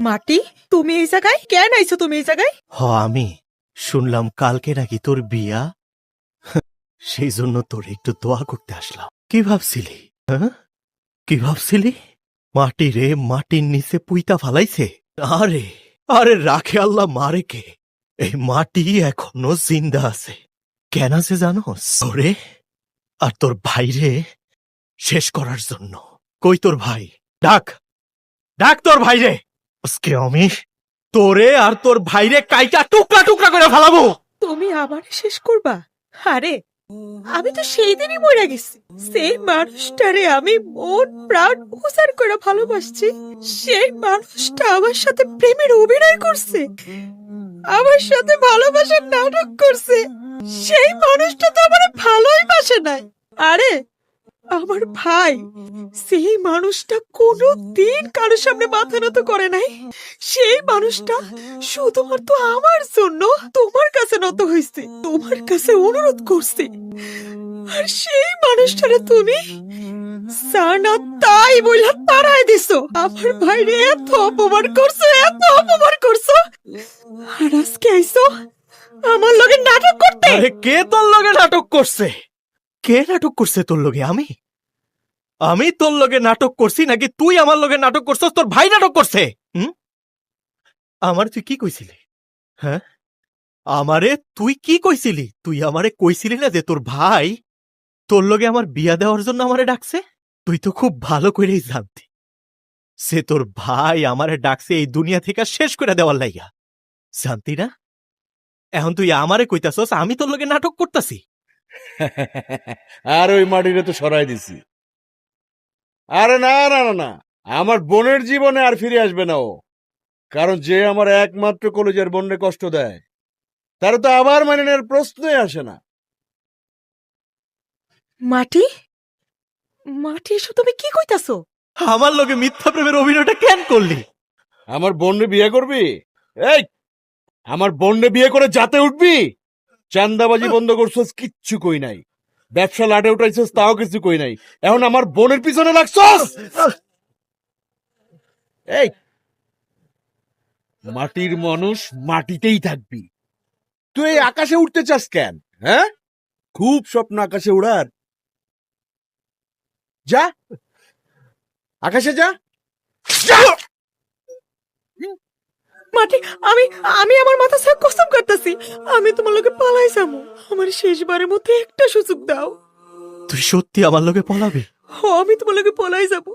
মাটি, তুমি এই জায়গায় কেন আইছো? তুমি এই জায়গায়? আমি শুনলাম কালকে নাকি তোর বিয়া, সেই জন্য তোর একটু দোয়া করতে আসলাম। কি ভাবছিলি? কি ভাবছিলি? মাটি রে মাটির নিচে পুইতা ফালাইছে? আরে আরে রাখে আল্লাহ মারে কে? এই মাটি এখনো জিন্দা আছে। কেন আছে জানোস? ওরে আর তোর ভাইরে শেষ করার জন্য। কই তোর ভাই? ডাক ডাক তোর ভাইরে। আজকে আমি তোরে আর তোর ভাইরে কাইটা টুকরা টুকরা করে ফেলাবো। তুমি আবার শেষ করবা? আরে আমি তো সেই দিনই মরে গেছি। সেই মানুষটারে আমি মন প্রাণ উজাড় করে ভালোবাসছি, সেই মানুষটা আমার সাথে প্রেমের অভিনয় করছে, আমার সাথে ভালোবাসার নাটক করছে। সেই মানুষটা তো আমার ভালোই বাসে নাই। আরে আমার ভাই, সেই মানুষটা কোনোদিন কারোর সামনে মাথা নত করে নাই। সেই মানুষটা শুধুমাত্র আমার জন্য তোমার কাছে নত হয়েছে, তোমার কাছে অনুরোধ করছে। আর সেই মানুষটারে তুমি সানা তাই বইলা তাড়াই দিছো। আমার ভাইরে এত অপমান করছো, এত অপমান করছো, আর আজকে আইছো আমার লগে নাটক করতে। আরে কে তোর লগে নাটক করছে? কে নাটক করছে তোর লগে? আমি তোর লগে নাটক করছি নাকি তুই আমার লগে নাটক করছস? তোর ভাই নাটক করছে। আমার তুই কি কইছিলি? হ্যাঁ, আমারে তুই কি কইছিলি? তুই আমারে কইছিলি না যে তোর ভাই তোর লগে আমার বিয়া দেওয়ার জন্য আমারে ডাকছে? তুই তো খুব ভালো করেই জানতি সে তোর ভাই আমারে ডাকছে এই দুনিয়া থেকে শেষ করে দেওয়ার লাইগা। জানতি না? এখন তুই আমারে কইতাছস আমি তোর লগে নাটক করতাছি? আর ওই মাটিরে তো সরাই দিছি। আরে না না না না, আমার বোনের জীবনে আর ফিরে আসবে না ও। কারণ যে আমার একমাত্র কলেজের বোনরে কষ্ট দেয়, তার তো আবার মানে নেওয়ার প্রশ্নই আসে না। মাটি, মাটি এসব তুমি কি কইতাছো? আমার লগে মিথ্যা প্রেমের অভিনয়টা কেন করলি? আমার বোনরে বিয়ে করবি? এই, আমার বোনরে বিয়ে করে যাতে উঠবি? চান্দাবাজি বন্ধ করছস, কিচ্ছু কই নাই। ব্যবসা লাটে উঠাইছস, তাও কিছু কই নাই। এখন আমার বোনের পিছনে লাগছস। এই, মাটির মানুষ মাটিতেই থাকবি। তুই এই আকাশে উঠতে চাস কেন? হ্যাঁ, খুব স্বপ্ন আকাশে উড়ার। যা আকাশে যা। মাটি, আমি আমি আমার মাথা ছাড়া কসম করতেছি, আমি তোমার লগে পালাই যাবো। আমার শেষবারের মধ্যে একটা সুযোগ দাও। তুই সত্যি আমার লগে পলাবি? আমি তোমার লগে পলাই যাবো।